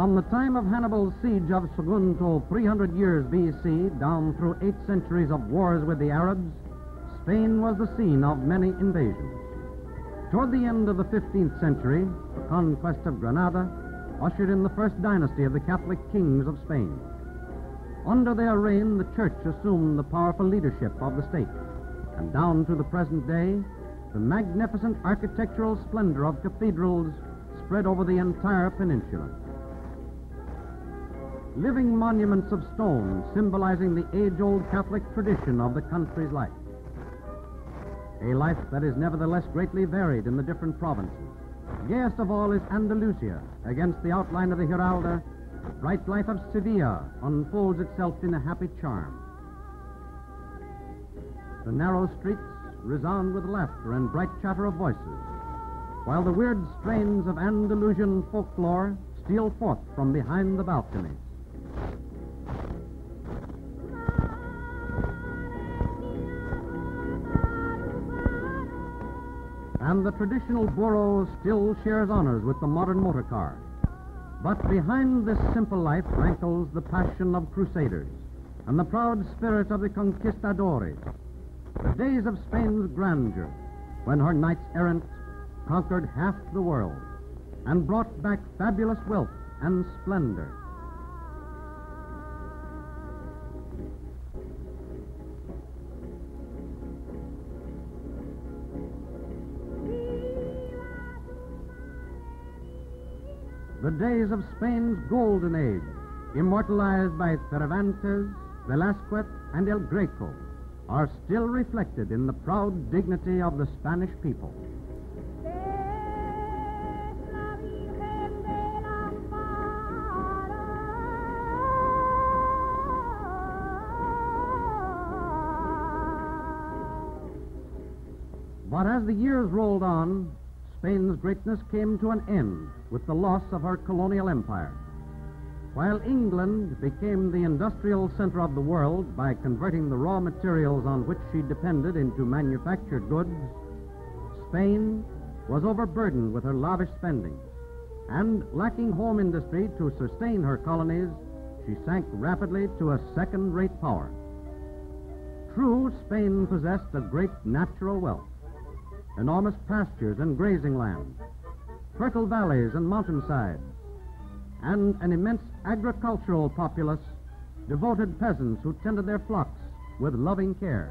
From the time of Hannibal's siege of Sagunto 300 years B.C. down through 8 centuries of wars with the Arabs, Spain was the scene of many invasions. Toward the end of the 15th century, the conquest of Granada ushered in the first dynasty of the Catholic kings of Spain. Under their reign, the church assumed the powerful leadership of the state, and down to the present day, the magnificent architectural splendor of cathedrals spread over the entire peninsula. Living monuments of stone symbolizing the age-old Catholic tradition of the country's life. A life that is nevertheless greatly varied in the different provinces. Gayest of all is Andalusia. Against the outline of the Giralda, the bright life of Sevilla unfolds itself in a happy charm. The narrow streets resound with laughter and bright chatter of voices, while the weird strains of Andalusian folklore steal forth from behind the balconies. And the traditional burro still shares honors with the modern motor car. But behind this simple life rankles the passion of crusaders and the proud spirit of the conquistadores. The days of Spain's grandeur, when her knights errant conquered half the world and brought back fabulous wealth and splendor. The days of Spain's golden age, immortalized by Cervantes, Velázquez, and El Greco, are still reflected in the proud dignity of the Spanish people. But as the years rolled on, Spain's greatness came to an end with the loss of her colonial empire. While England became the industrial center of the world by converting the raw materials on which she depended into manufactured goods, Spain was overburdened with her lavish spending, and lacking home industry to sustain her colonies, she sank rapidly to a second-rate power. True, Spain possessed a great natural wealth, enormous pastures and grazing lands, fertile valleys and mountainsides, and an immense agricultural populace, devoted peasants who tended their flocks with loving care.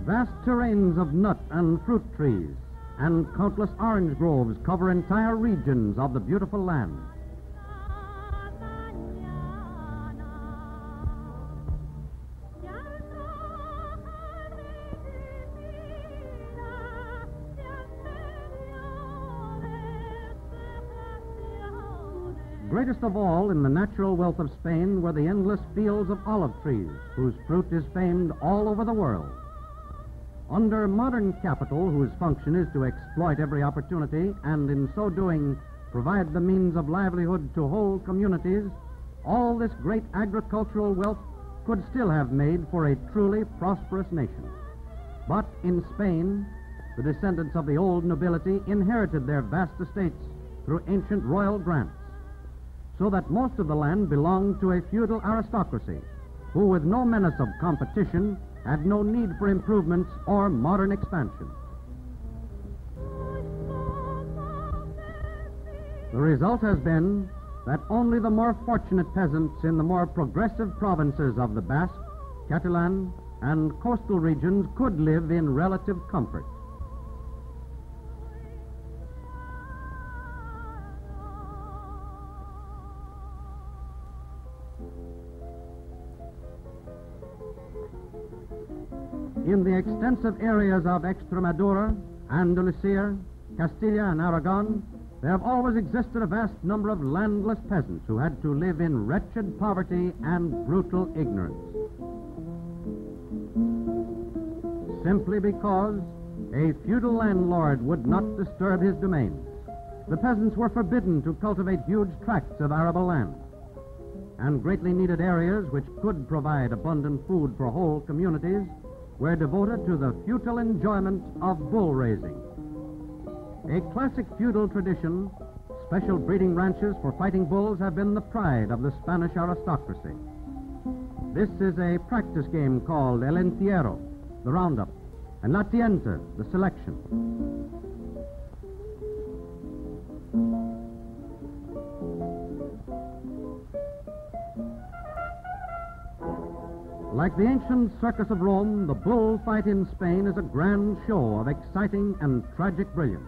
Vast terrains of nut and fruit trees and countless orange groves cover entire regions of the beautiful land. Greatest of all in the natural wealth of Spain were the endless fields of olive trees, whose fruit is famed all over the world. Under modern capital, whose function is to exploit every opportunity and in so doing provide the means of livelihood to whole communities, all this great agricultural wealth could still have made for a truly prosperous nation. But in Spain, the descendants of the old nobility inherited their vast estates through ancient royal grants, so that most of the land belonged to a feudal aristocracy, who with no menace of competition had no need for improvements or modern expansion. The result has been that only the more fortunate peasants in the more progressive provinces of the Basque, Catalan, and coastal regions could live in relative comfort. In the extensive areas of Extremadura, Andalusia, Castilla, and Aragon, there have always existed a vast number of landless peasants who had to live in wretched poverty and brutal ignorance, simply because a feudal landlord would not disturb his domains the peasants were forbidden to cultivate huge tracts of arable land, and greatly needed areas which could provide abundant food for whole communities were devoted to the futile enjoyment of bull raising. A classic feudal tradition, special breeding ranches for fighting bulls have been the pride of the Spanish aristocracy. This is a practice game called el encierro, the roundup, and la tienta, the selection. Like the ancient circus of Rome, the bullfight in Spain is a grand show of exciting and tragic brilliance.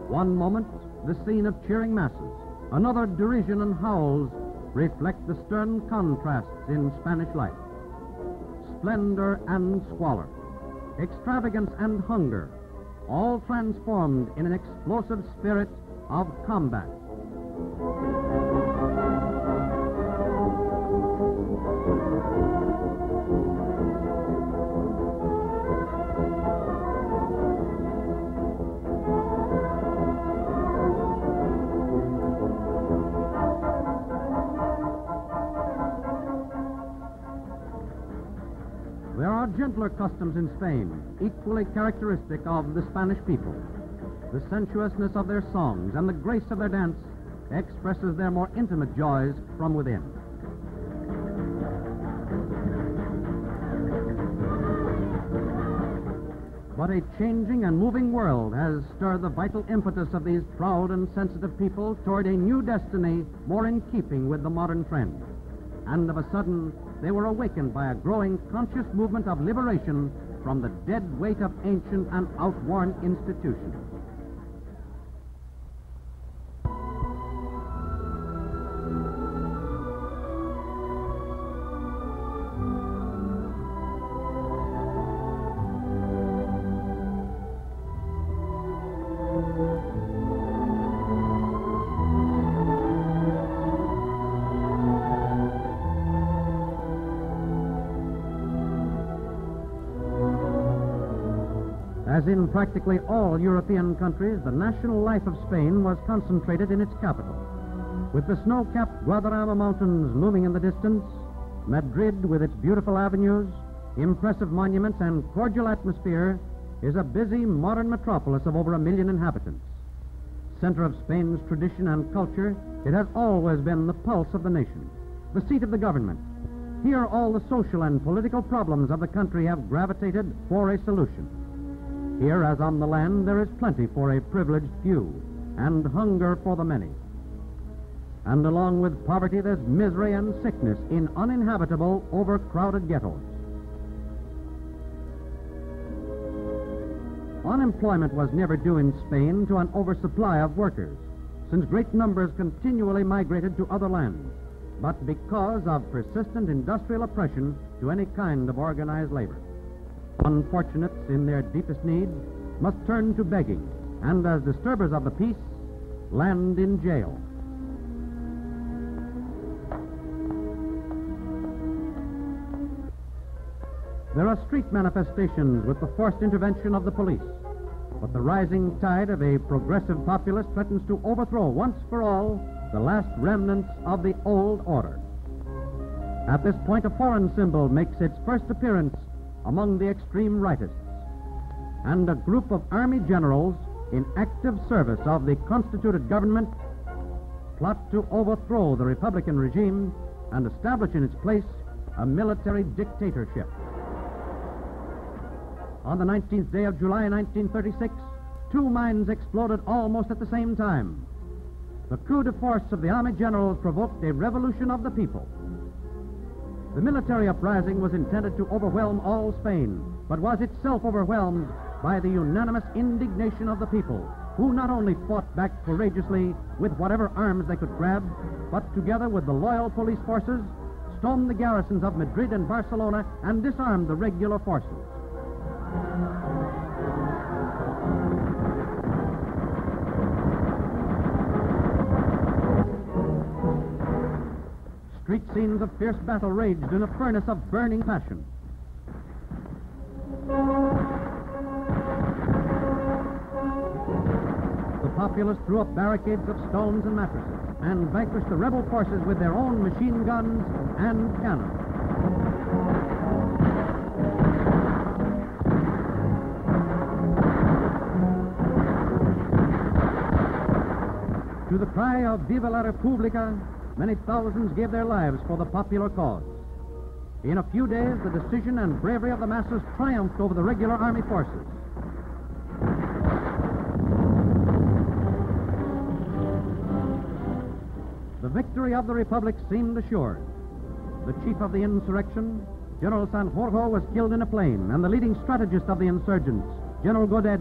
One moment, the scene of cheering masses. Another, derision and howls reflect the stern contrasts in Spanish life. Splendor and squalor, extravagance and hunger, all transformed in an explosive spirit of combat. There are gentler customs in Spain, equally characteristic of the Spanish people. The sensuousness of their songs and the grace of their dance expresses their more intimate joys from within. But a changing and moving world has stirred the vital impetus of these proud and sensitive people toward a new destiny more in keeping with the modern trend. And of a sudden, they were awakened by a growing conscious movement of liberation from the dead weight of ancient and outworn institutions. As in practically all European countries, the national life of Spain was concentrated in its capital. With the snow-capped Guadarrama Mountains looming in the distance, Madrid, with its beautiful avenues, impressive monuments, and cordial atmosphere, is a busy modern metropolis of over 1 million inhabitants. Center of Spain's tradition and culture, it has always been the pulse of the nation, the seat of the government. Here all the social and political problems of the country have gravitated for a solution. Here, as on the land, there is plenty for a privileged few, and hunger for the many. And along with poverty, there's misery and sickness in uninhabitable, overcrowded ghettos. Unemployment was never due in Spain to an oversupply of workers, since great numbers continually migrated to other lands, but because of persistent industrial oppression to any kind of organized labor. Unfortunates in their deepest need must turn to begging, and as disturbers of the peace, land in jail. There are street manifestations with the forced intervention of the police, but the rising tide of a progressive populace threatens to overthrow once for all the last remnants of the old order. At this point, a foreign symbol makes its first appearance among the extreme rightists, and a group of army generals in active service of the constituted government plot to overthrow the Republican regime and establish in its place a military dictatorship. On the 19th day of July 1936, 2 mines exploded almost at the same time. The coup de force of the army generals provoked a revolution of the people. The military uprising was intended to overwhelm all Spain, but was itself overwhelmed by the unanimous indignation of the people, who not only fought back courageously with whatever arms they could grab, but together with the loyal police forces, stormed the garrisons of Madrid and Barcelona and disarmed the regular forces. Street scenes of fierce battle raged in a furnace of burning passion. The populace threw up barricades of stones and mattresses and vanquished the rebel forces with their own machine guns and cannon. To the cry of Viva la Repubblica, many thousands gave their lives for the popular cause. In a few days, the decision and bravery of the masses triumphed over the regular army forces. The victory of the Republic seemed assured. The chief of the insurrection, General Sanjurjo, was killed in a plane, and the leading strategist of the insurgents, General Godet,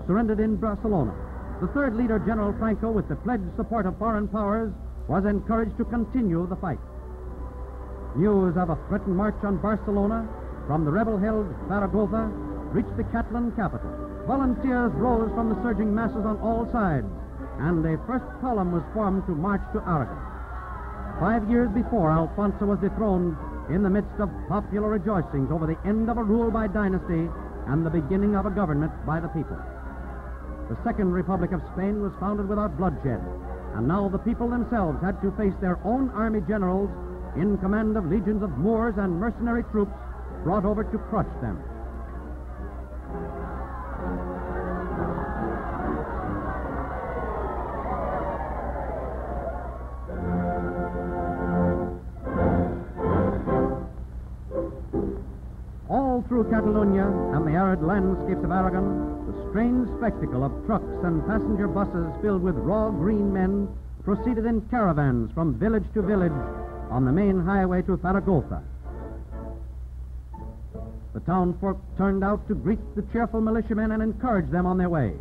surrendered in Barcelona. The third leader, General Franco, with the pledged support of foreign powers, was encouraged to continue the fight. News of a threatened march on Barcelona from the rebel-held Zaragoza reached the Catalan capital. Volunteers rose from the surging masses on all sides, and a first column was formed to march to Aragon. 5 years before, Alfonso was dethroned in the midst of popular rejoicings over the end of a rule by dynasty and the beginning of a government by the people. The Second Republic of Spain was founded without bloodshed, and now the people themselves had to face their own army generals in command of legions of Moors and mercenary troops brought over to crush them. All through Catalonia and the arid landscapes of Aragon, the strange spectacle of trucks and passenger buses filled with raw green men proceeded in caravans from village to village on the main highway to Zaragoza. The townfolk turned out to greet the cheerful militiamen and encourage them on their way.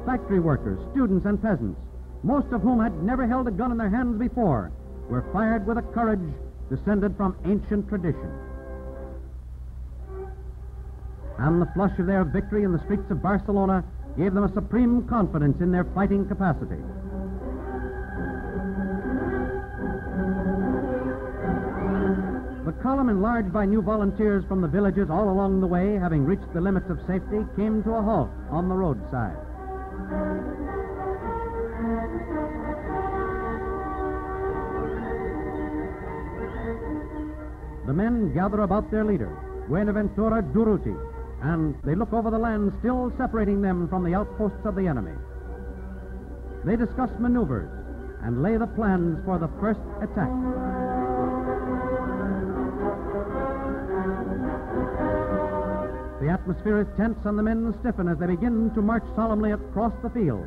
Factory workers, students, and peasants, most of whom had never held a gun in their hands before, were fired with a courage descended from ancient tradition. And the flush of their victory in the streets of Barcelona gave them a supreme confidence in their fighting capacity. The column, enlarged by new volunteers from the villages all along the way, having reached the limits of safety, came to a halt on the roadside. The men gather about their leader, Buenaventura Durruti, and they look over the land still separating them from the outposts of the enemy. They discuss maneuvers and lay the plans for the first attack. The atmosphere is tense and the men stiffen as they begin to march solemnly across the field.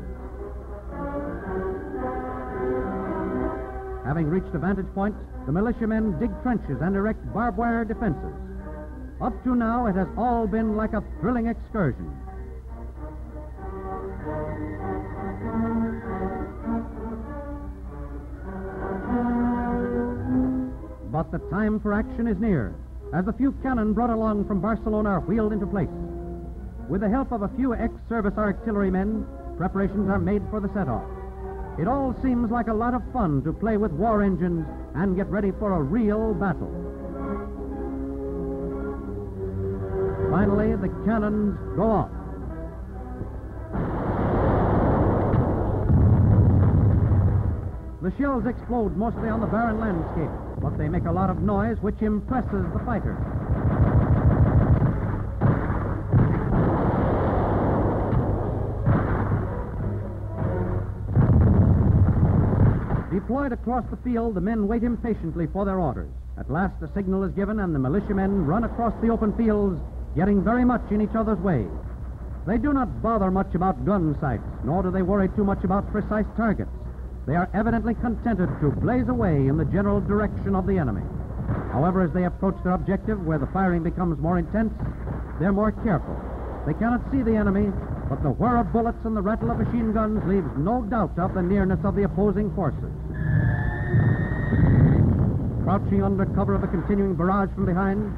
Having reached a vantage point, the militiamen dig trenches and erect barbed wire defenses. Up to now, it has all been like a thrilling excursion. But the time for action is near, as the few cannon brought along from Barcelona are wheeled into place. With the help of a few ex-service artillerymen, preparations are made for the set-off. It all seems like a lot of fun to play with war engines and get ready for a real battle. Finally, the cannons go off. The shells explode mostly on the barren landscape, but they make a lot of noise which impresses the fighters. Deployed across the field, the men wait impatiently for their orders. At last, a signal is given, and the militiamen run across the open fields, getting very much in each other's way. They do not bother much about gun sights, nor do they worry too much about precise targets. They are evidently contented to blaze away in the general direction of the enemy. However, as they approach their objective, where the firing becomes more intense, they're more careful. They cannot see the enemy, but the whir of bullets and the rattle of machine guns leaves no doubt of the nearness of the opposing forces. Crouching under cover of the continuing barrage from behind,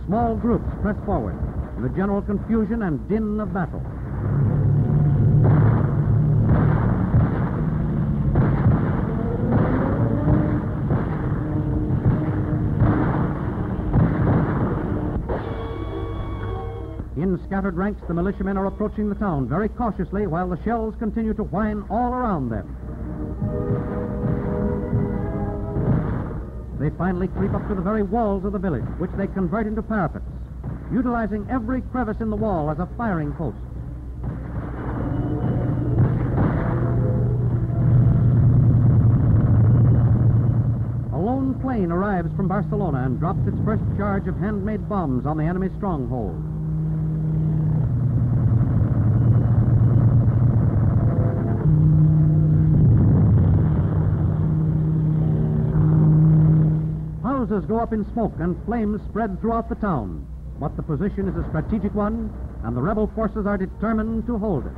small groups press forward in the general confusion and din of battle. In scattered ranks, the militiamen are approaching the town very cautiously while the shells continue to whine all around them. They finally creep up to the very walls of the village, which they convert into parapets, utilizing every crevice in the wall as a firing post. A lone plane arrives from Barcelona and drops its first charge of handmade bombs on the enemy's stronghold. Houses go up in smoke and flames spread throughout the town. But the position is a strategic one, and the rebel forces are determined to hold it.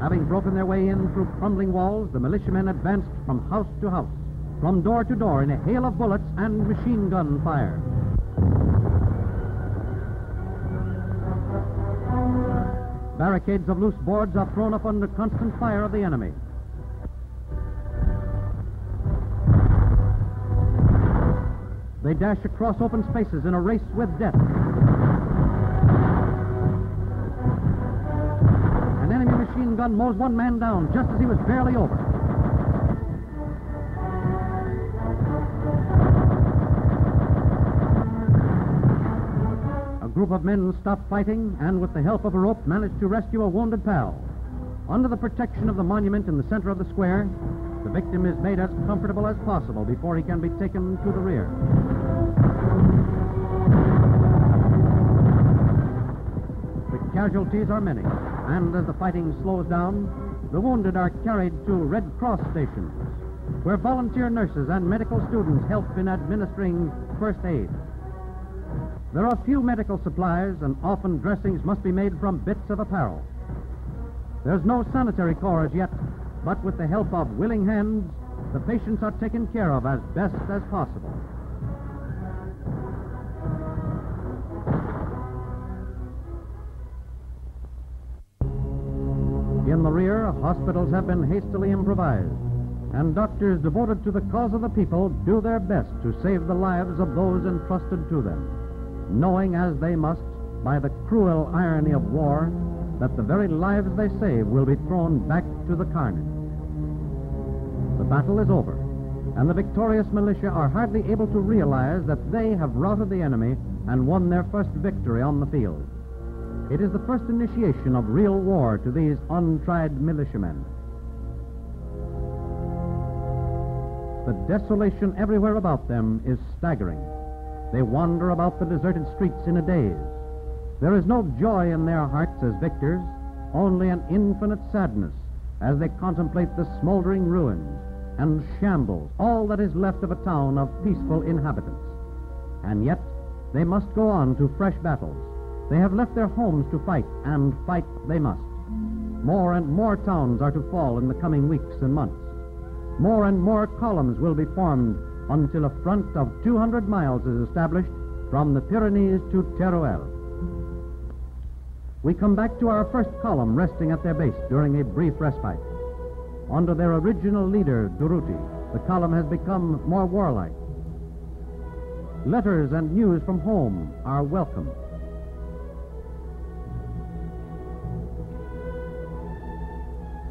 Having broken their way in through crumbling walls, the militiamen advanced from house to house, from door to door in a hail of bullets and machine gun fire. Barricades of loose boards are thrown up under constant fire of the enemy. They dash across open spaces in a race with death. An enemy machine gun mows one man down just as he was barely over. A group of men stop fighting and, with the help of a rope, manage to rescue a wounded pal. Under the protection of the monument in the center of the square, the victim is made as comfortable as possible before he can be taken to the rear. The casualties are many, and as the fighting slows down, the wounded are carried to Red Cross stations, where volunteer nurses and medical students help in administering first aid. There are few medical supplies, and often dressings must be made from bits of apparel. There's no sanitary corps as yet, but with the help of willing hands, the patients are taken care of as best as possible. In the rear, hospitals have been hastily improvised, and doctors devoted to the cause of the people do their best to save the lives of those entrusted to them, knowing as they must, by the cruel irony of war, that the very lives they save will be thrown back to the carnage. The battle is over, and the victorious militia are hardly able to realize that they have routed the enemy and won their first victory on the field. It is the first initiation of real war to these untried militiamen. The desolation everywhere about them is staggering. They wander about the deserted streets in a daze. There is no joy in their hearts as victors, only an infinite sadness as they contemplate the smoldering ruins and shambles, all that is left of a town of peaceful inhabitants. And yet, they must go on to fresh battles. They have left their homes to fight, and fight they must. More and more towns are to fall in the coming weeks and months. More and more columns will be formed until a front of 200 miles is established from the Pyrenees to Teruel. We come back to our first column resting at their base during a brief respite. Under their original leader, Durruti, the column has become more warlike. Letters and news from home are welcome.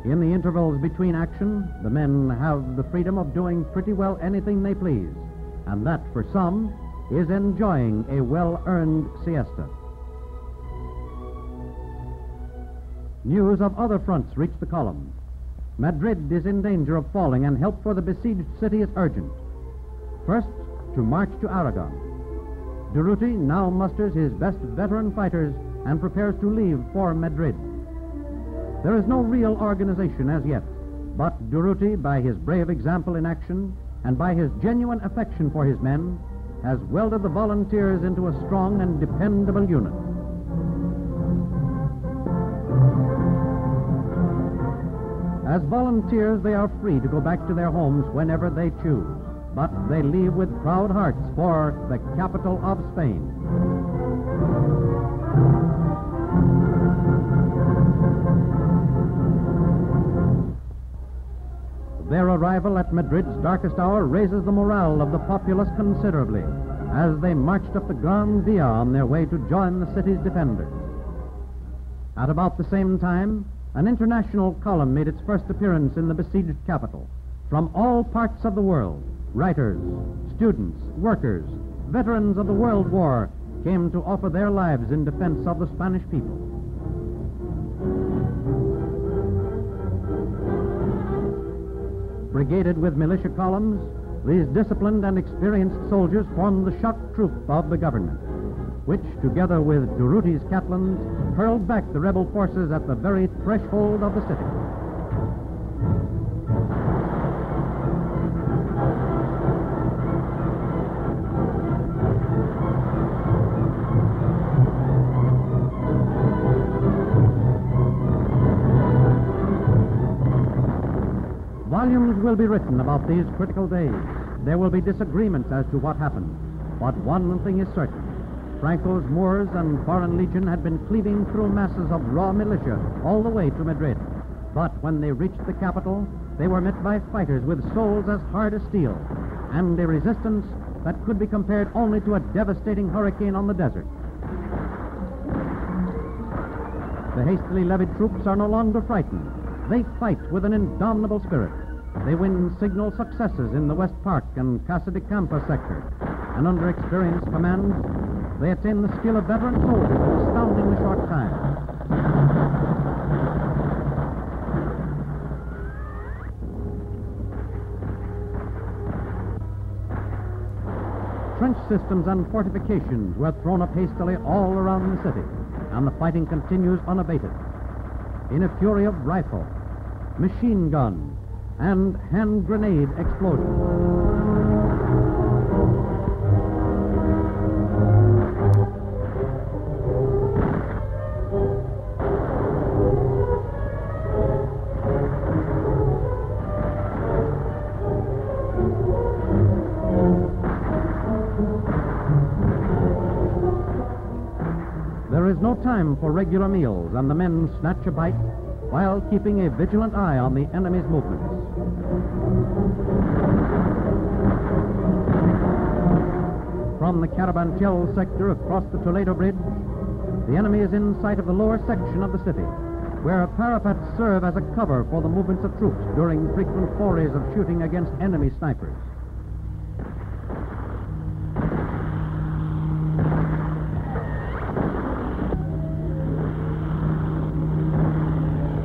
In the intervals between action, the men have the freedom of doing pretty well anything they please, and that, for some, is enjoying a well-earned siesta. News of other fronts reach the column. Madrid is in danger of falling, and help for the besieged city is urgent. First, to march to Aragon. Durruti now musters his best veteran fighters and prepares to leave for Madrid. There is no real organization as yet, but Durruti, by his brave example in action and by his genuine affection for his men, has welded the volunteers into a strong and dependable unit. As volunteers, they are free to go back to their homes whenever they choose, but they leave with proud hearts for the capital of Spain. Their arrival at Madrid's darkest hour raises the morale of the populace considerably. as they marched up the Grand Via on their way to join the city's defenders. At about the same time, an international column made its first appearance in the besieged capital. From all parts of the world, writers, students, workers, veterans of the World War came to offer their lives in defense of the Spanish people. Brigaded with militia columns, these disciplined and experienced soldiers formed the shock troop of the government, which, together with Durruti's Catlins, hurled back the rebel forces at the very threshold of the city. Volumes will be written about these critical days. There will be disagreements as to what happened. But one thing is certain. Franco's Moors and Foreign Legion had been cleaving through masses of raw militia all the way to Madrid. But when they reached the capital, they were met by fighters with souls as hard as steel, and a resistance that could be compared only to a devastating hurricane on the desert. The hastily levied troops are no longer frightened. They fight with an indomitable spirit. They win signal successes in the West Park and Casa de Campo sector, and under experienced command, they attain the skill of veteran soldiers in astoundingly short time. Trench systems and fortifications were thrown up hastily all around the city, and the fighting continues unabated. In a fury of rifle, machine gun, and hand grenade explosions. There is no time for regular meals, and the men snatch a bite while keeping a vigilant eye on the enemy's movements. From the Carabanchel sector across the Toledo Bridge, the enemy is in sight of the lower section of the city, where parapets serve as a cover for the movements of troops during frequent forays of shooting against enemy snipers.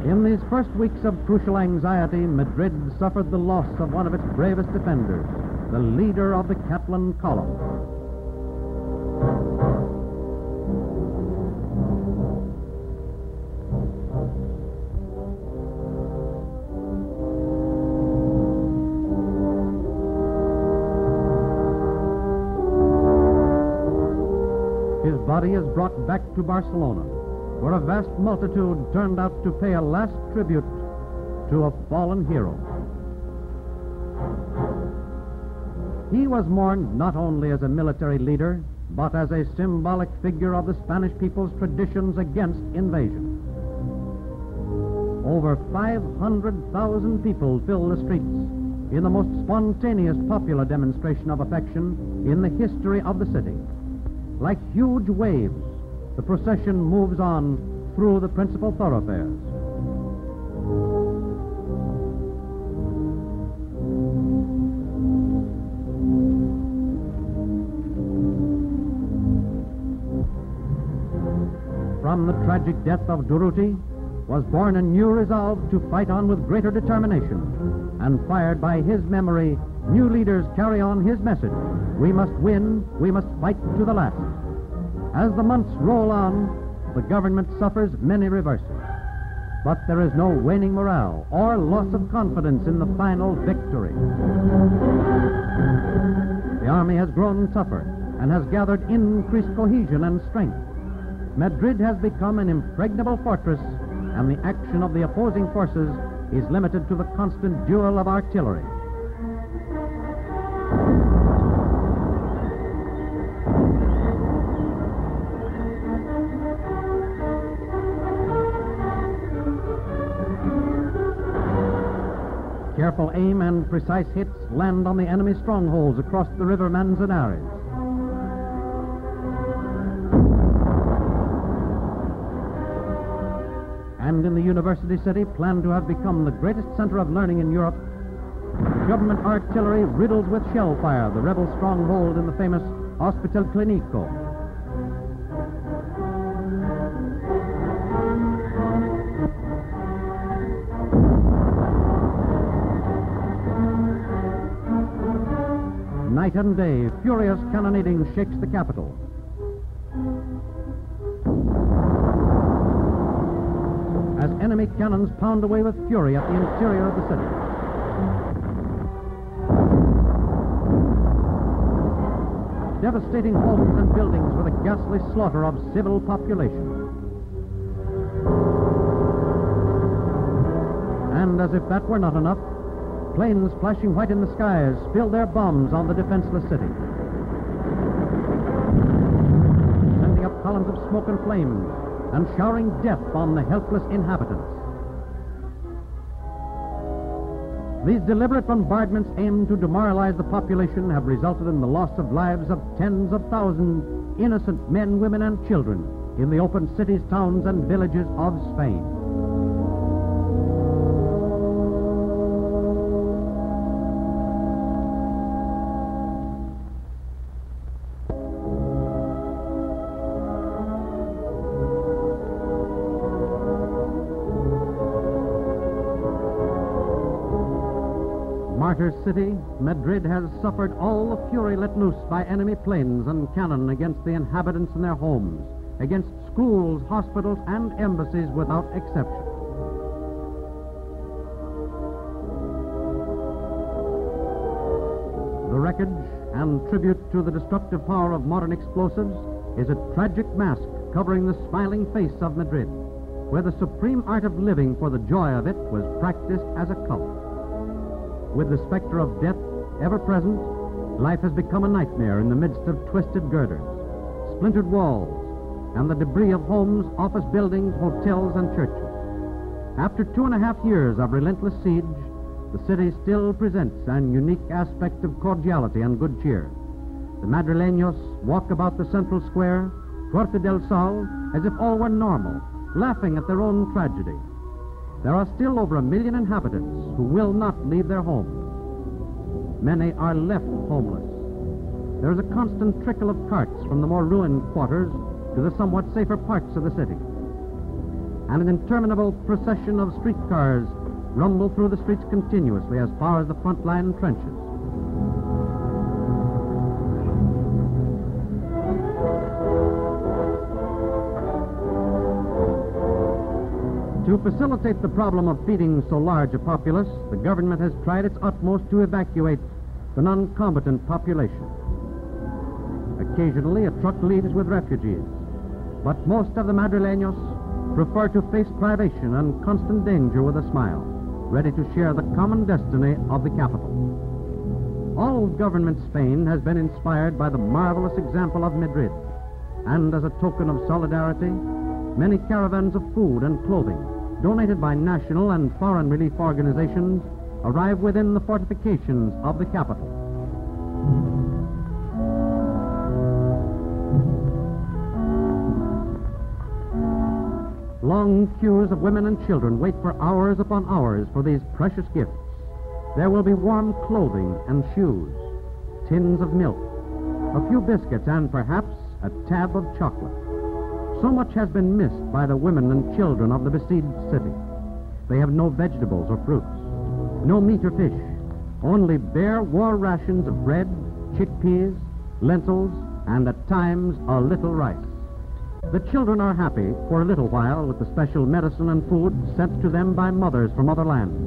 In these first weeks of crucial anxiety, Madrid suffered the loss of one of its bravest defenders, the leader of the Catalan column. His body is brought back to Barcelona, where a vast multitude turned out to pay a last tribute to a fallen hero. He was mourned not only as a military leader, but as a symbolic figure of the Spanish people's traditions against invasion. Over 500,000 people filled the streets in the most spontaneous popular demonstration of affection in the history of the city. Like huge waves, the procession moves on through the principal thoroughfares. From the tragic death of Durruti was born a new resolve to fight on with greater determination, and fired by his memory, new leaders carry on his message: we must win, we must fight to the last. As the months roll on, the government suffers many reverses. But there is no waning morale or loss of confidence in the final victory. The army has grown tougher and has gathered increased cohesion and strength. Madrid has become an impregnable fortress, and the action of the opposing forces is limited to the constant duel of artillery. Careful aim and precise hits land on the enemy strongholds across the river Manzanares. and in the university city, planned to have become the greatest center of learning in Europe, government artillery riddles with shell fire the rebel stronghold in the famous Hospital Clinico. Night and day, furious cannonading shakes the capital. As enemy cannons pound away with fury at the interior of the city. Devastating homes and buildings with a ghastly slaughter of civil population. And as if that were not enough, planes flashing white in the skies spill their bombs on the defenseless city, sending up columns of smoke and flame and showering death on the helpless inhabitants. These deliberate bombardments aimed to demoralize the population have resulted in the loss of lives of tens of thousands innocent men, women, and children in the open cities, towns, and villages of Spain. Martyr city, Madrid has suffered all the fury let loose by enemy planes and cannon against the inhabitants in their homes, against schools, hospitals, and embassies without exception. The wreckage and tribute to the destructive power of modern explosives is a tragic mask covering the smiling face of Madrid, where the supreme art of living for the joy of it was practiced as a cult. With the specter of death ever present, life has become a nightmare in the midst of twisted girders, splintered walls, and the debris of homes, office buildings, hotels, and churches. After 2.5 years of relentless siege, the city still presents an unique aspect of cordiality and good cheer. The Madrileños walk about the central square, Puerta del Sol, as if all were normal, laughing at their own tragedy. There are still over 1 million inhabitants who will not leave their homes. Many are left homeless. There is a constant trickle of carts from the more ruined quarters to the somewhat safer parts of the city. And an interminable procession of streetcars rumble through the streets continuously as far as the front line trenches. To facilitate the problem of feeding so large a populace, the government has tried its utmost to evacuate the non-combatant population. Occasionally, a truck leaves with refugees, but most of the Madrileños prefer to face privation and constant danger with a smile, ready to share the common destiny of the capital. All government Spain has been inspired by the marvelous example of Madrid, and as a token of solidarity, many caravans of food and clothing, donated by national and foreign relief organizations, arrive within the fortifications of the capital. Long queues of women and children wait for hours upon hours for these precious gifts. There will be warm clothing and shoes, tins of milk, a few biscuits, and perhaps a tab of chocolate. So much has been missed by the women and children of the besieged city. They have no vegetables or fruits, no meat or fish, only bare war rations of bread, chickpeas, lentils, and at times a little rice. The children are happy for a little while with the special medicine and food sent to them by mothers from other lands.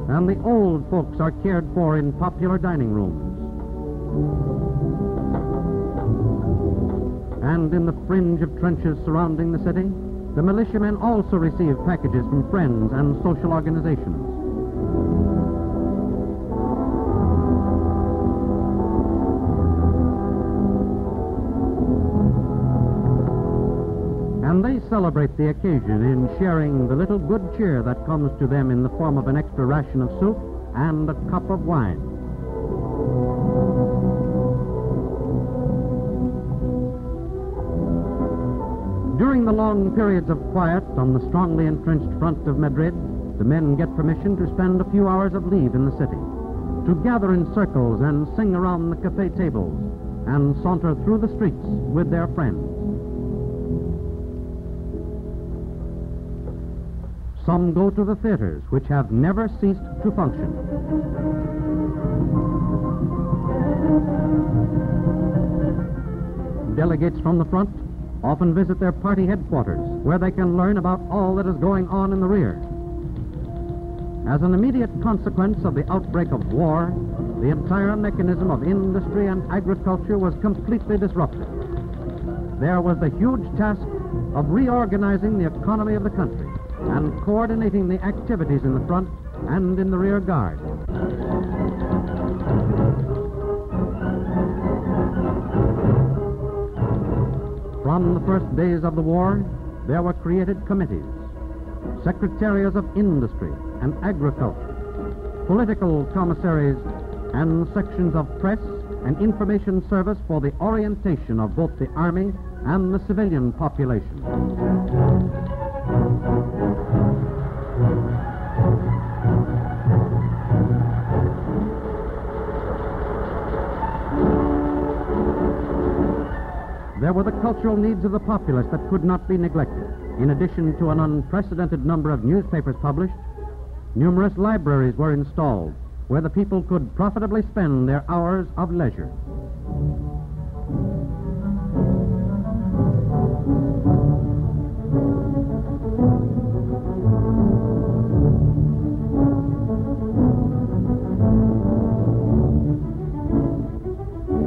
And the old folks are cared for in popular dining rooms. And in the fringe of trenches surrounding the city, the militiamen also receive packages from friends and social organizations. and they celebrate the occasion in sharing the little good cheer that comes to them in the form of an extra ration of soup and a cup of wine. During the long periods of quiet on the strongly entrenched front of Madrid, the men get permission to spend a few hours of leave in the city, to gather in circles and sing around the cafe tables and saunter through the streets with their friends. Some go to the theaters, which have never ceased to function. Delegates from the front often visit their party headquarters, where they can learn about all that is going on in the rear. As an immediate consequence of the outbreak of war, the entire mechanism of industry and agriculture was completely disrupted. There was the huge task of reorganizing the economy of the country and coordinating the activities in the front and in the rear guard. From the first days of the war, there were created committees, secretariats of industry and agriculture, political commissaries, and sections of press and information service for the orientation of both the army and the civilian population. There were the cultural needs of the populace that could not be neglected. In addition to an unprecedented number of newspapers published, numerous libraries were installed where the people could profitably spend their hours of leisure.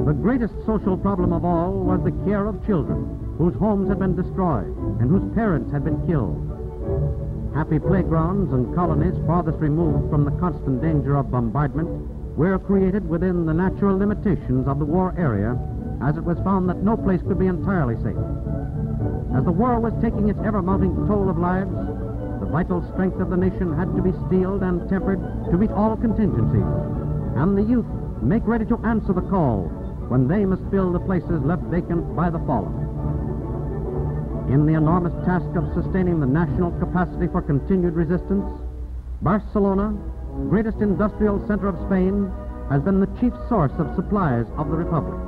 The greatest social problem of all was the care of children whose homes had been destroyed and whose parents had been killed. Happy playgrounds and colonies farthest removed from the constant danger of bombardment were created within the natural limitations of the war area, as it was found that no place could be entirely safe. As the war was taking its ever-mounting toll of lives, the vital strength of the nation had to be steeled and tempered to meet all contingencies, and the youth make ready to answer the call when they must fill the places left vacant by the fallen. In the enormous task of sustaining the national capacity for continued resistance, Barcelona, greatest industrial center of Spain, has been the chief source of supplies of the Republic.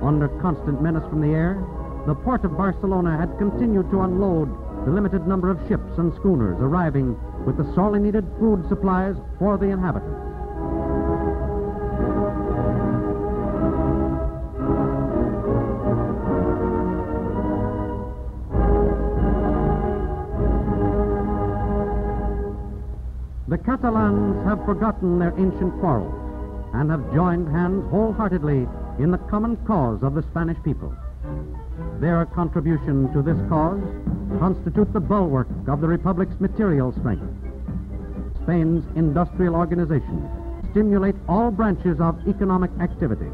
Under constant menace from the air, the port of Barcelona had continued to unload the limited number of ships and schooners arriving with the sorely needed food supplies for the inhabitants. The Catalans have forgotten their ancient quarrels and have joined hands wholeheartedly in the common cause of the Spanish people. Their contribution to this cause constitutes the bulwark of the Republic's material strength. Spain's industrial organization stimulate all branches of economic activity.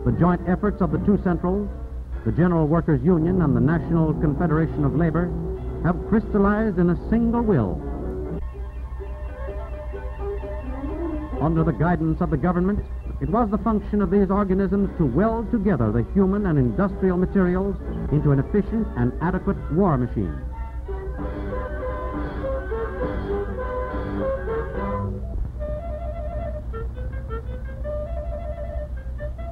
The joint efforts of the two centrals, the General Workers' Union and the National Confederation of Labor, have crystallized in a single will. Under the guidance of the government, it was the function of these organisms to weld together the human and industrial materials into an efficient and adequate war machine.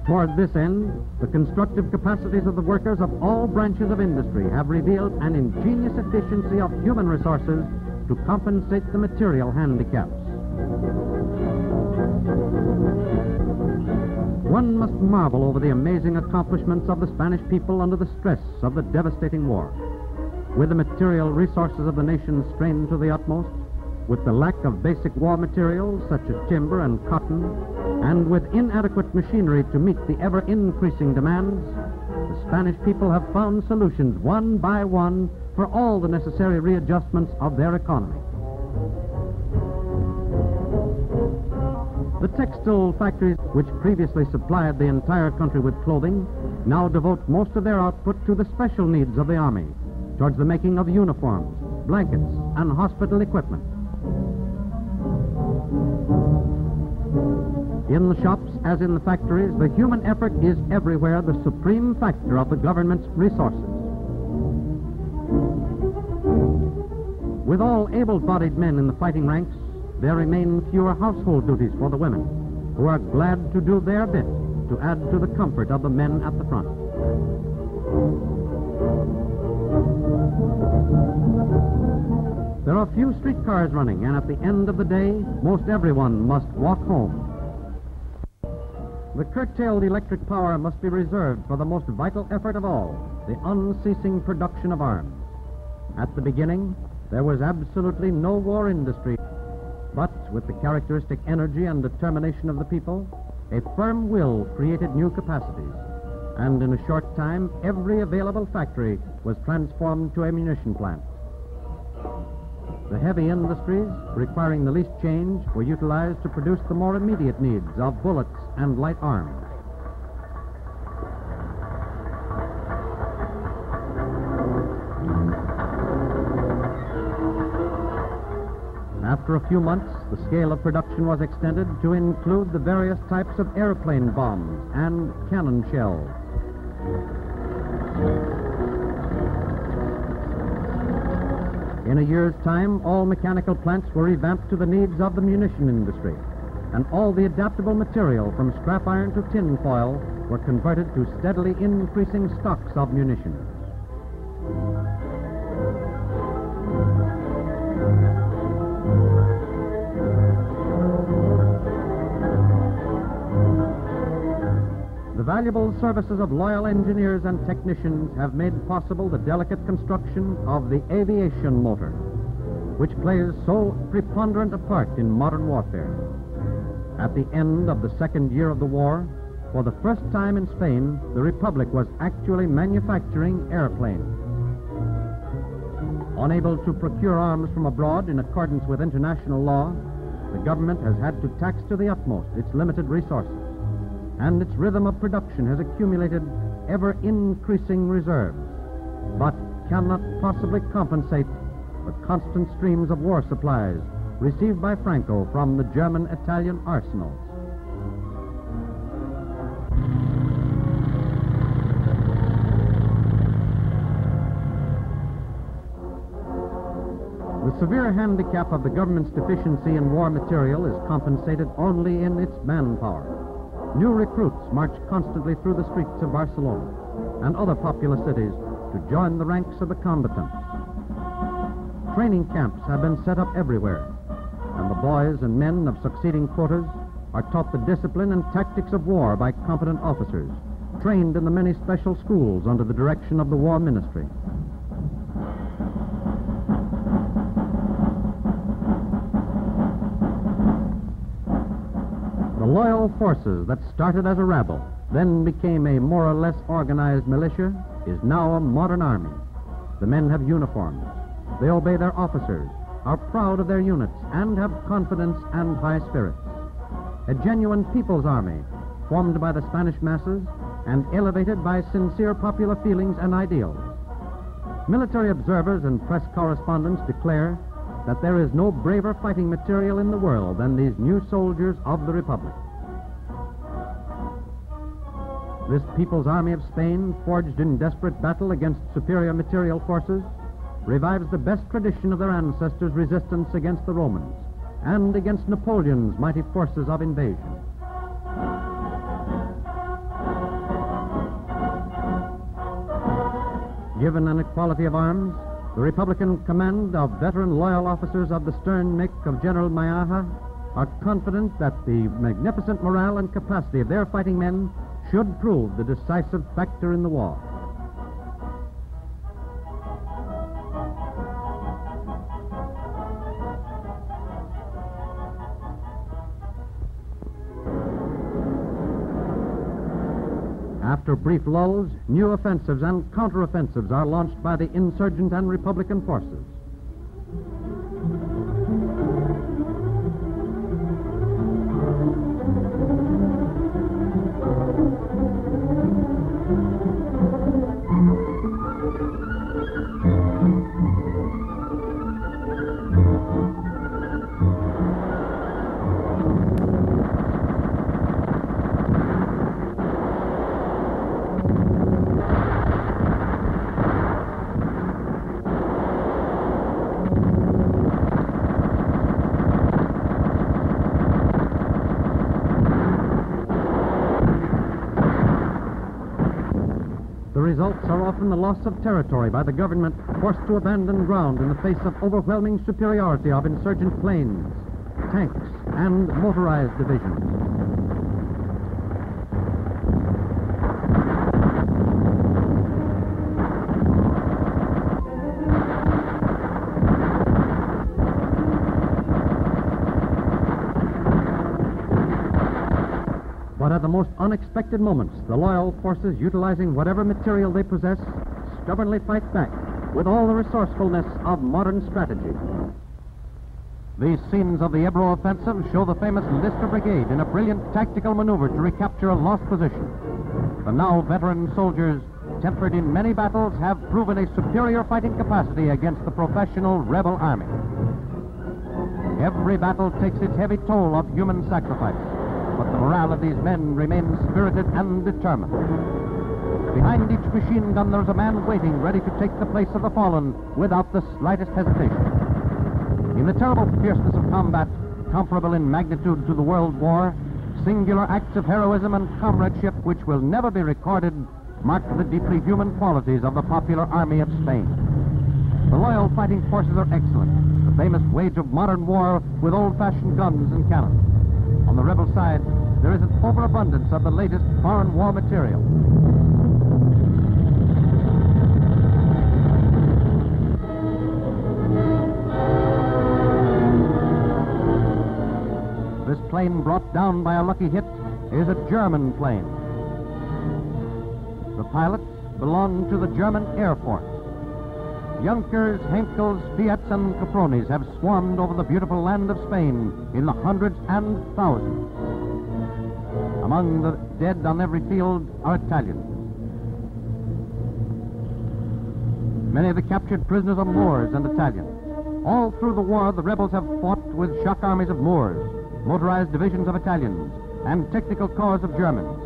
Toward this end, the constructive capacities of the workers of all branches of industry have revealed an ingenious efficiency of human resources to compensate the material handicaps. One must marvel over the amazing accomplishments of the Spanish people under the stress of the devastating war. With the material resources of the nation strained to the utmost, with the lack of basic war materials such as timber and cotton, and with inadequate machinery to meet the ever-increasing demands, the Spanish people have found solutions one by one for all the necessary readjustments of their economy. The textile factories, which previously supplied the entire country with clothing, now devote most of their output to the special needs of the army, towards the making of uniforms, blankets, and hospital equipment. In the shops, as in the factories, the human effort is everywhere the supreme factor of the government's resources. With all able-bodied men in the fighting ranks, there remain fewer household duties for the women, who are glad to do their bit to add to the comfort of the men at the front. There are few streetcars running, and at the end of the day, most everyone must walk home. The curtailed electric power must be reserved for the most vital effort of all, the unceasing production of arms. At the beginning, there was absolutely no war industry, but with the characteristic energy and determination of the people, a firm will created new capacities, and in a short time, every available factory was transformed to a munition plant. The heavy industries, requiring the least change, were utilized to produce the more immediate needs of bullets and light arms. After a few months, the scale of production was extended to include the various types of airplane bombs and cannon shells. In a year's time, all mechanical plants were revamped to the needs of the munition industry, and all the adaptable material from scrap iron to tin foil were converted to steadily increasing stocks of munitions. The valuable services of loyal engineers and technicians have made possible the delicate construction of the aviation motor, which plays so preponderant a part in modern warfare. At the end of the second year of the war, for the first time in Spain, the Republic was actually manufacturing airplanes. Unable to procure arms from abroad in accordance with international law, the government has had to tax to the utmost its limited resources, and its rhythm of production has accumulated ever-increasing reserves, but cannot possibly compensate the constant streams of war supplies received by Franco from the German-Italian arsenals. The severe handicap of the government's deficiency in war material is compensated only in its manpower. New recruits march constantly through the streets of Barcelona and other populous cities to join the ranks of the combatants. Training camps have been set up everywhere, and the boys and men of succeeding quotas are taught the discipline and tactics of war by competent officers, trained in the many special schools under the direction of the War Ministry. The loyal forces that started as a rabble, then became a more or less organized militia, is now a modern army. The men have uniforms. They obey their officers, are proud of their units, and have confidence and high spirits. A genuine people's army, formed by the Spanish masses and elevated by sincere popular feelings and ideals. Military observers and press correspondents declare that there is no braver fighting material in the world than these new soldiers of the Republic. This People's Army of Spain, forged in desperate battle against superior material forces, revives the best tradition of their ancestors' resistance against the Romans and against Napoleon's mighty forces of invasion. Given an equality of arms, the Republican command of veteran loyal officers of the stern make of General Mayaja are confident that the magnificent morale and capacity of their fighting men should prove the decisive factor in the war. After brief lulls, new offensives and counteroffensives are launched by the insurgent and Republican forces. results are often the loss of territory by the government forced to abandon ground in the face of overwhelming superiority of insurgent planes, tanks, and motorized divisions. But at the most unexpected moments, the loyal forces, utilizing whatever material they possess, stubbornly fight back with all the resourcefulness of modern strategy. These scenes of the Ebro offensive show the famous Lister Brigade in a brilliant tactical maneuver to recapture a lost position. The now veteran soldiers, tempered in many battles, have proven a superior fighting capacity against the professional rebel army. Every battle takes its heavy toll of human sacrifice, but the morale of these men remains spirited and determined. Behind each machine gun there is a man waiting, ready to take the place of the fallen without the slightest hesitation. In the terrible fierceness of combat, comparable in magnitude to the World War, singular acts of heroism and comradeship which will never be recorded mark the deeply human qualities of the popular army of Spain. The loyal fighting forces are excellent, the famous wage of modern war with old-fashioned guns and cannon. On the rebel side, there is an overabundance of the latest foreign war material. This plane brought down by a lucky hit is a German plane. The pilots belong to the German Air Force. Junkers, Henkels, Fiats, and Capronis have swarmed over the beautiful land of Spain in the hundreds and thousands. Among the dead on every field are Italians. Many of the captured prisoners are Moors and Italians. All through the war, the rebels have fought with shock armies of Moors, motorized divisions of Italians, and technical corps of Germans.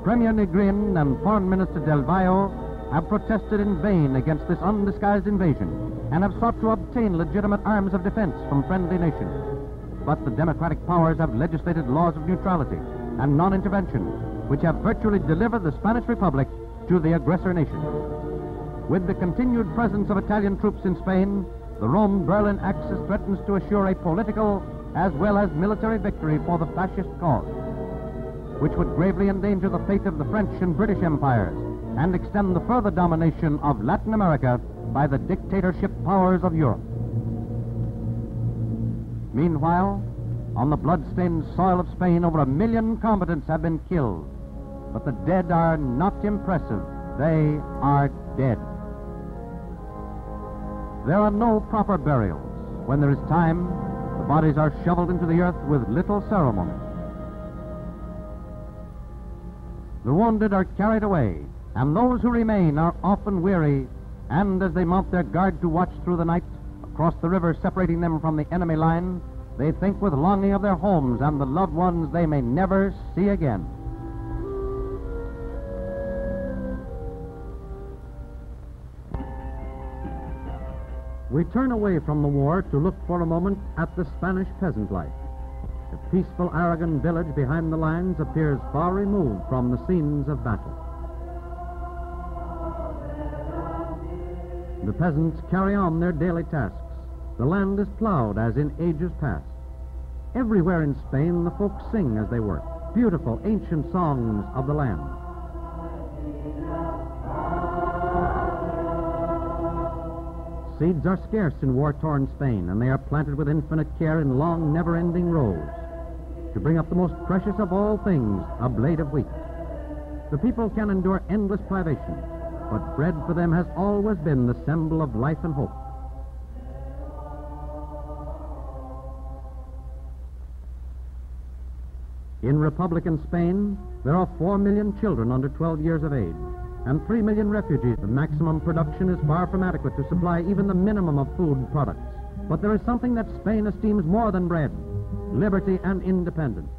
Premier Negrin and Foreign Minister Del Valle have protested in vain against this undisguised invasion and have sought to obtain legitimate arms of defense from friendly nations. But the democratic powers have legislated laws of neutrality and non-intervention, which have virtually delivered the Spanish Republic to the aggressor nation. With the continued presence of Italian troops in Spain, the Rome-Berlin axis threatens to assure a political as well as military victory for the fascist cause, which would gravely endanger the fate of the French and British empires and extend the further domination of Latin America by the dictatorship powers of Europe. Meanwhile, on the blood-stained soil of Spain, over 1 million combatants have been killed. But the dead are not impressive. They are dead. There are no proper burials. When there is time, the bodies are shoveled into the earth with little ceremony. The wounded are carried away, and those who remain are often weary, and as they mount their guard to watch through the night across the river separating them from the enemy line, they think with longing of their homes and the loved ones they may never see again. We turn away from the war to look for a moment at the Spanish peasant life. The peaceful Aragon village behind the lines appears far removed from the scenes of battle. The peasants carry on their daily tasks. The land is plowed as in ages past. Everywhere in Spain, the folk sing as they work, beautiful ancient songs of the land. Seeds are scarce in war-torn Spain, and they are planted with infinite care in long, never-ending rows to bring up the most precious of all things, a blade of wheat. The people can endure endless privation, but bread for them has always been the symbol of life and hope. In Republican Spain, there are 4 million children under 12 years of age, and 3 million refugees. The maximum production is far from adequate to supply even the minimum of food products. But there is something that Spain esteems more than bread: liberty and independence.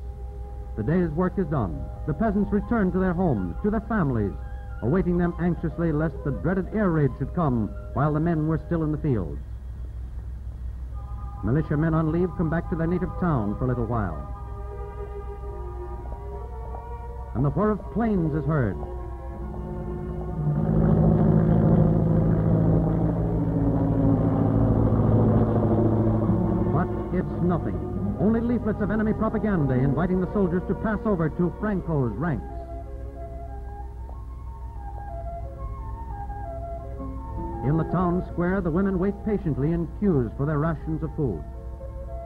The day's work is done. The peasants return to their homes, to their families, awaiting them anxiously lest the dreaded air raid should come while the men were still in the fields. Militia men on leave come back to their native town for a little while, and the whir of planes is heard. nothing, only leaflets of enemy propaganda inviting the soldiers to pass over to Franco's ranks. In the town square, the women wait patiently in queues for their rations of food.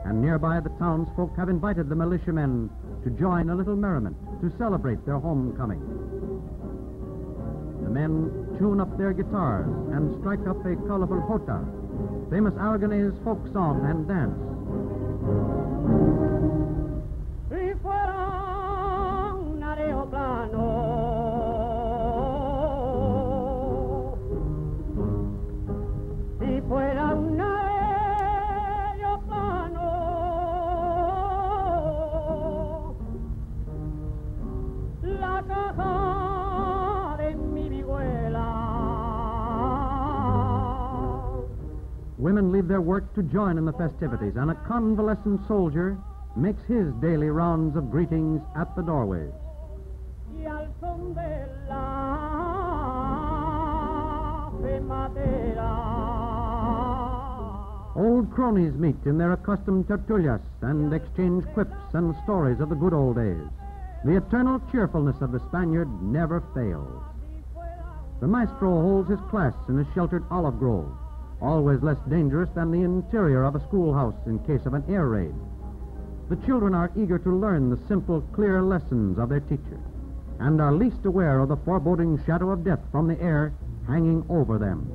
And nearby, the townsfolk have invited the militiamen to join a little merriment to celebrate their homecoming. The men tune up their guitars and strike up a colorful jota, famous Aragonese folk song and dance. Si fuera un aeroplano, si fuera un aeroplano, la caja de mi vihuela. Women leave their work to join in the festivities, and a convalescent soldier makes his daily rounds of greetings at the doorways. Y al son de la fe madera. Old cronies meet in their accustomed tertulias and exchange quips and stories of the good old days. The eternal cheerfulness of the Spaniard never fails. The maestro holds his class in a sheltered olive grove, always less dangerous than the interior of a schoolhouse in case of an air raid. The children are eager to learn the simple, clear lessons of their teacher, and are least aware of the foreboding shadow of death from the air hanging over them.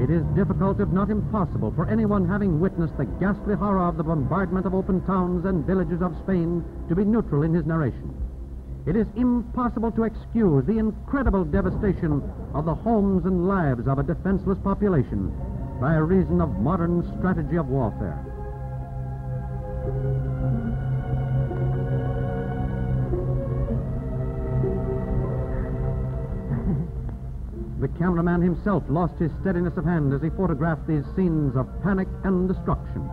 It is difficult, if not impossible, for anyone having witnessed the ghastly horror of the bombardment of open towns and villages of Spain to be neutral in his narration. It is impossible to excuse the incredible devastation of the homes and lives of a defenseless population by reason of modern strategy of warfare. The cameraman himself lost his steadiness of hand as he photographed these scenes of panic and destruction.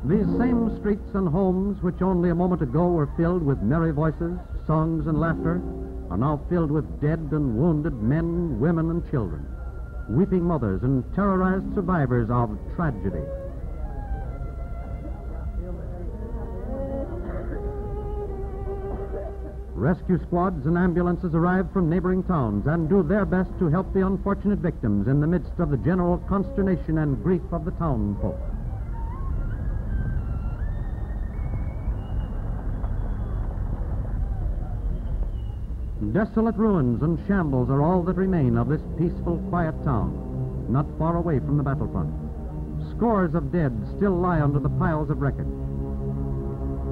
These same streets and homes, which only a moment ago were filled with merry voices, songs, and laughter, are now filled with dead and wounded men, women, and children, weeping mothers, and terrorized survivors of tragedy. Rescue squads and ambulances arrive from neighboring towns and do their best to help the unfortunate victims in the midst of the general consternation and grief of the townfolk. Desolate ruins and shambles are all that remain of this peaceful, quiet town, not far away from the battlefront. Scores of dead still lie under the piles of wreckage.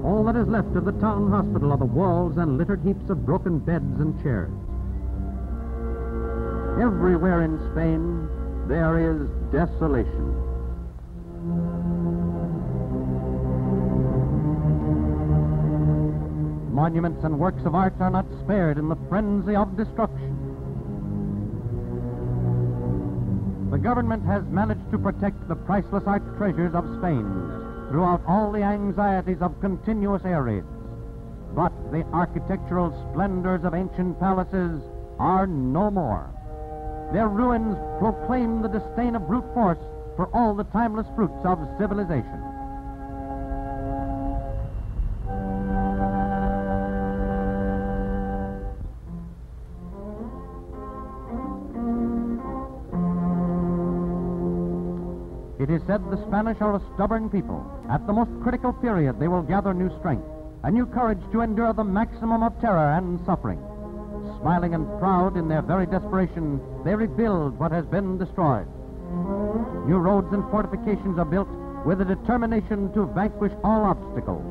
All that is left of the town hospital are the walls and littered heaps of broken beds and chairs. Everywhere in Spain, there is desolation. Monuments and works of art are not spared in the frenzy of destruction. The government has managed to protect the priceless art treasures of Spain throughout all the anxieties of continuous air raids. But the architectural splendors of ancient palaces are no more. Their ruins proclaim the disdain of brute force for all the timeless fruits of civilization. It is said the Spanish are a stubborn people. At the most critical period, they will gather new strength, a new courage to endure the maximum of terror and suffering. Smiling and proud in their very desperation, they rebuild what has been destroyed. New roads and fortifications are built with a determination to vanquish all obstacles.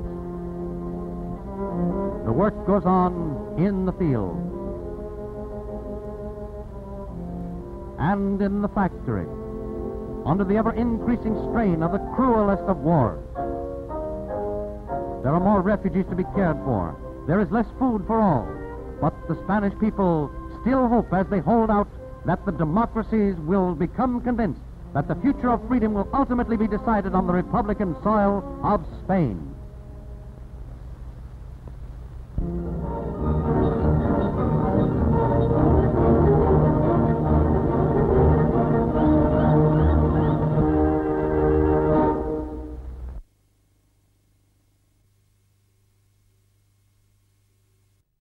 The work goes on in the field. and in the factory, under the ever-increasing strain of the cruelest of wars. There are more refugees to be cared for. There is less food for all. But the Spanish people still hope, as they hold out, that the democracies will become convinced that the future of freedom will ultimately be decided on the Republican soil of Spain.